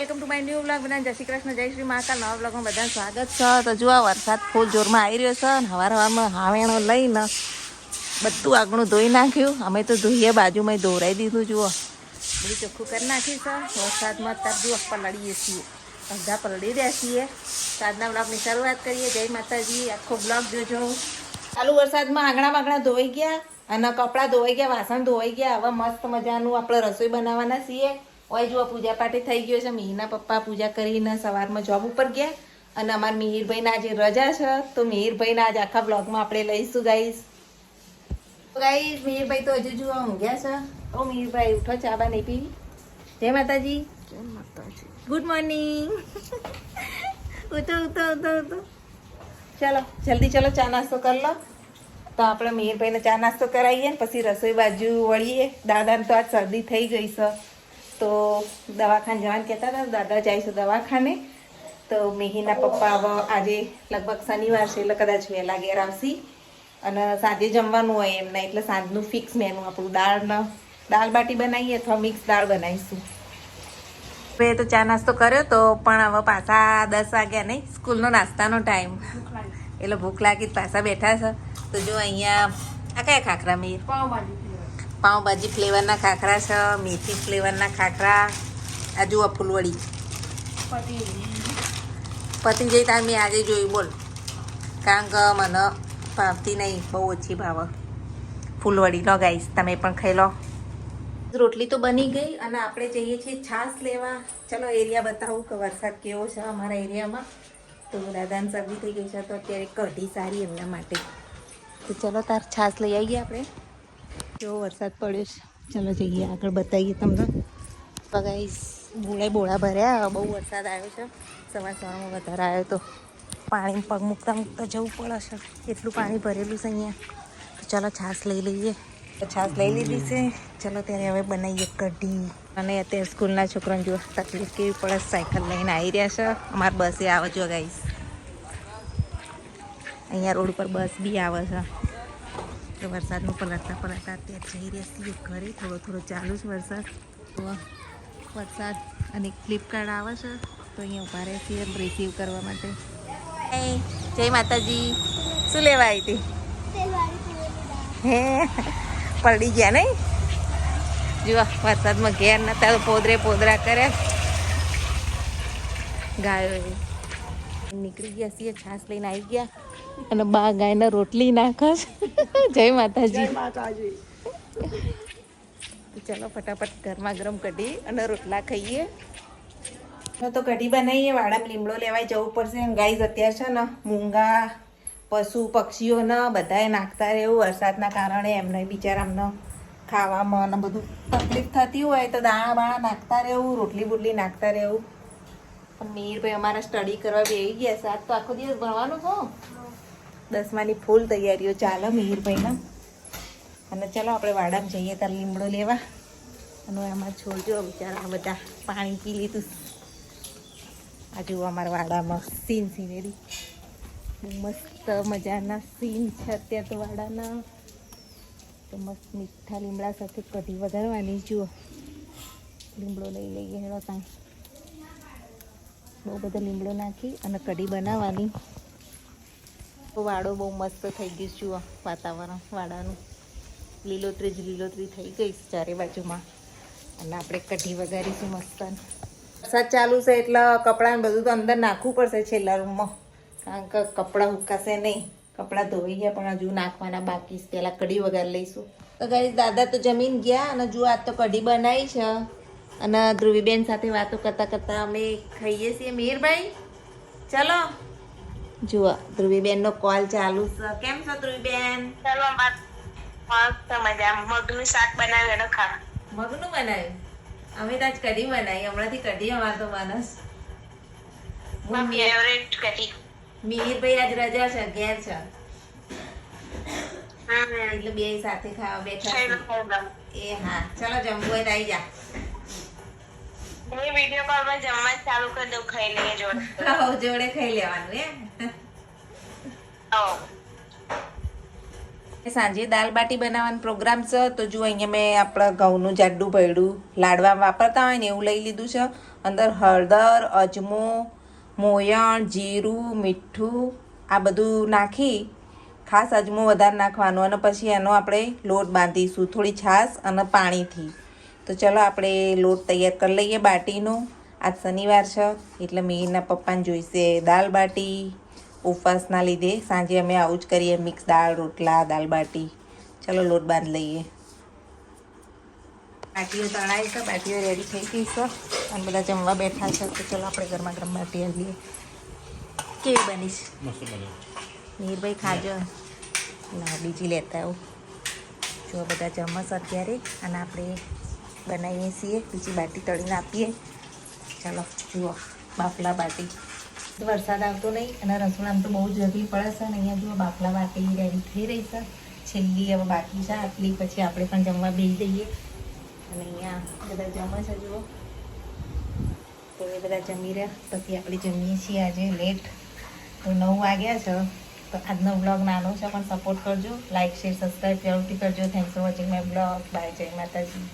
Welcome to my new vlog. બધા જય શ્રી કૃષ્ણ, જય શ્રી મહાકાલ. નવા વ્લોગમાં બધાનું સ્વાગત છે. તો જુઓ વરસાદ ફૂલ જોરમાં આવી રહ્યો છે. હવારમાં હાવેણો લઈને બધું આગળનું ધોઈ નાખ્યું. અમે તો ધોઈએ બાજુમાં ધોરાઈ દીધું. જુઓ બધું ચોખ્ખું કરી નાખ્યું છે. વરસાદમાં અત્યારે જુઓ પલળીએ છીએ, અડધા પલળી રહ્યા છીએ. તો આજના વ્લોગની શરૂઆત કરીએ. જય માતાજી. આખો વ્લોગ જોજો. ચાલુ વરસાદમાં આંગણા બાંગણા ધોઈ ગયા અને કપડાં ધોવાઈ ગયા, વાસણ ધોવાઈ ગયા. હવે મસ્ત મજાનું આપણે રસોઈ બનાવવાના છીએ. ઓય જુઓ પૂજા પાઠ થઈ ગયો છે. મિહિરના પપ્પા પૂજા કરીને સવારમાં જોબ ઉપર ગયા અને અમારા મિહિરભાઈના આજે રજા છે. તો મિહિરભાઈના આજે આખા બ્લોગમાં આપણે લઈશું ગાઈસ. ગાઈસ મિહિરભાઈ તો હજુ જુઓ ઊંઘ્યા છે. ઓ મિહિરભાઈ ઉઠો, ચા બા નહીં પીવી? જય માતાજી. જય માતાજી. Good morning. ઉઠો ઉઠો ઉઠો ઉઠો. ચાલો જલ્દી ચલો ચા નાસ્તો કરી લો. તો આપણે મિહિરભાઈને ચા નાસ્તો કરાવીએ ને પછી રસોઈ બાજુ વળીએ. દાદાને તો આજ શરદી થઈ ગઈ છે તો દવાખાને જવાનું કહેતા હતા. દાદા જાય છે દવાખાને. તો મિહિરના પપ્પા હવે આજે લગભગ શનિવાર છે એટલે કદાચ વહેલા ઘેર આવશે અને સાંજે જમવાનું હોય એમને, એટલે સાંજનું ફિક્સ મેનુ આપણું દાળ બાટી બનાવીએ અથવા મિક્સ દાળ બનાવીશું. હવે તો ચા નાસ્તો કર્યો તો પણ હવે પાછા 10 વાગ્યા નહીં, સ્કૂલનો નાસ્તાનો ટાઈમ એટલે ભૂખ લાગી પાછા બેઠા છે. તો જો અહીંયા આ કયા ખાખરા મીર? પાઉંભાજી ફ્લેવરના ખાખરા છે, મેથી ફ્લેવરના ખાખરા. આ જુઓ ફૂલવડી પતિ જઈ તાર મેં આજે જોયું. બોલ, કારણ કે મને ભાવતી નહીં, બહુ ઓછી ભાવે ફૂલવડી. લો ગાઈસ તમે પણ ખાઈ લો. રોટલી તો બની ગઈ અને આપણે જઈએ છીએ છાશ લેવા. ચલો એરિયા બતાવું કે વરસાદ કેવો છે અમારા એરિયામાં. તો દાદાની સબ્જી થઈ ગઈ છે તો અત્યારે કઢી સારી એમના માટે. તો ચલો તાર છાશ લઈ આવીએ આપણે. કેવો વરસાદ પડ્યો છે. ચાલો જઈએ આગળ બતાવીએ તમને. ગાઈસ બોળા ભર્યા, બહુ વરસાદ આવ્યો છે. સવારમાં વધારે આવ્યો તો પાણી પગ મૂકતા મૂકતા જવું પડે છે, એટલું પાણી ભરેલું છે અહીંયા. તો ચાલો છાશ લઈ લઈએ. છાશ લઈ લીધી છે. ચલો ત્યારે હવે બનાવીએ કઢી. અને અત્યારે સ્કૂલના છોકરાને જો તકલીફ કેવી પડે, સાયકલ લઈને આવી રહ્યા છે. અમારે બસે આવે જો ગાઈસ, અહીંયા રોડ ઉપર બસ બી આવે છે. તો વરસાદનું પલટતા અત્યારે જઈ રહ્યા છીએ ઘરે. થોડો થોડો ચાલુ છે વરસાદ. તો વરસાદ અને ફ્લિપકાર્ટ આવે છે તો અહીંયા ઉભા રહે છીએ રિસીવ કરવા માટે. જય માતાજી. શું લેવા આવી હતી? હે પલડી ગયા નહીં? જુઓ વરસાદમાં ઘેર નતા પોદરા કર્યા ગાયો. નીકળી ગયા છીએ, છાશ લઈને આવી ગયા અને બા ગાયના રોટલી નાખે છે. જય માતાજી. ચલો ફટાફટ ગરમા ગરમ કઢી અને રોટલા ખાઈએ. તો કઢી બનાવીએ. વાડામાં લીમડો લેવાય જવું પડશે. ગાઈઝ અત્યારે છે ને મૂંગા પશુ પક્ષીઓને બધાએ નાખતા રહેવું વરસાદના કારણે. એમને બિચારા અમને ખાવામાં અને બધું તકલીફ થતી હોય તો દાણા બાણા નાખતા રહેવું, રોટલી બોટલી નાખતા રહેવું. પણ મિહિરભાઈ અમારા સ્ટડી કરવા બેસી ગયા છે. આજ તો આખો દિવસ ભણવાનું છો. 10માની ફૂલ તૈયારીઓ ચાલે મિહિરભાઈના. અને ચલો આપણે વાડામાં જઈએ તાર લીમડો લેવા. અને આમાં છોડજો બિચારા બધા પાણી પી લીધું. આ જુઓ અમારા વાડામાં સીનેરી બહુ મસ્ત મજાના સીન છે અત્યારે તો વાડાના. તો મસ્ત મીઠા લીમડા સાથે કઢી વઘારવાની. જુઓ લીમડો લઈ લઈએ હેડો ત્યાં. બહુ બધો લીમડો નાખી અને કઢી બનાવવાની. તો વાડો બહુ મસ્ત થઈ ગયું. જુઓ વાતાવરણ વાડાનું લીલોતરી જ લીલોતરી થઈ ગઈ ચારે બાજુમાં. અને આપણે કઢી વઘારીશું મસ્ત. વરસાદ ચાલુ છે એટલે કપડાં બધું તો અંદર નાખવું પડશે છેલ્લા રૂમમાં, કારણ કે કપડાં હુકાશે નહીં. કપડાં ધોઈ ગયા પણ હજુ નાખવાના બાકી. પહેલાં કઢી વઘારી લઈશું. તો ગાઈસ દાદા તો જમીન ગયા અને જુઓ આજ તો કઢી બનાવી છે અને ધ્રુવીબેન સાથે વાતો કરતાં કરતાં અમે ખાઈએ છીએ. મિહિરભાઈ ચલો. જુઓ ધ્રુવીબેનનો કોલ ચાલુ છે. કેમ છો ધ્રુવીબેન? ચાલો મસ્ત મજા. મગનું શાક બનાવ્યું એનો ખા. મગનું બનાવ્યું? અમે તો આજ કઢી બનાવી. હમણાંથી કઢી અમારે તો માનસ ફેવરેટ કઢી. મિહિરભાઈ આજ રજા છે, ઘેર છે એટલે બે સાથે ખાવા બેઠા. એ હા ચલો જમવું હોય તો આવી જા. વિડીયો કોલમાં જમવા ચાલુ કરી દઉં, ખાઈ લઈએ જોડે. જોડે ખાઈ લેવાનું સાંજે દાલ બાટી બનાવવાનો પ્રોગ્રામ છે. તો જો અહીંયા મેં આપણા ઘઉંનું જાડું ભયડું લાડવામાં વાપરતા હોય ને એવું લઈ લીધું છે અંદર હળદર, અજમો, મોયણ, જીરું, મીઠું આ બધું નાખી, ખાસ અજમો વધારે નાખવાનો, અને પછી એનો આપણે લોટ બાંધીશું થોડી છાશ અને પાણીથી. તો ચલો આપણે લોટ તૈયાર કરી લઈએ બાટીનો. આજ શનિવાર છે એટલે મીરના પપ્પાને જોઈશે દાલ બાટી. ઉપવાસના લીધે સાંજે અમે આવું જ કરીએ, મિક્સ દાળ, રોટલા, દાલ બાટી. ચલો લોટ બાંધી લઈએ. બાટીઓ તળાય છે, બાટીઓ રેડી થઈ ગઈ છે અને બધા જમવા બેઠા છે. તો ચલો આપણે ગરમા ગરમ બાટી આવીએ. કેવી બનીશ? નીરભાઈ ખાજો. ના બીજી લેતા આવું. જો બધા જમસ અત્યારે અને આપણે બનાવીએ છીએ બીજી બાટી તળીને આપીએ. ચાલો જુઓ બાફલા બાટી. વરસાદ આવતો નહીં અને રસોડામાં તો બહુ જ ગરમી પડે છે. અને અહીંયા જુઓ બાફલા બાટી રેડી થઈ રહી છે. છેલ્લી હવે બાકી છે આટલી, પછી આપણે પણ જમવા બેસી જઈએ. અને અહીંયા બધા જમે છે જુઓ. તો એ બધા જમી રહ્યા, પછી આપણે જમીએ છીએ આજે લેટ. તો 9 વાગ્યા છે. તો આજનો બ્લોગ નાનો છે પણ સપોર્ટ કરજો. લાઇક, શેર, સબસ્ક્રાઈબ જરૂરથી કરજો. Thanks for watching my blog. Bye, જય માતાજી.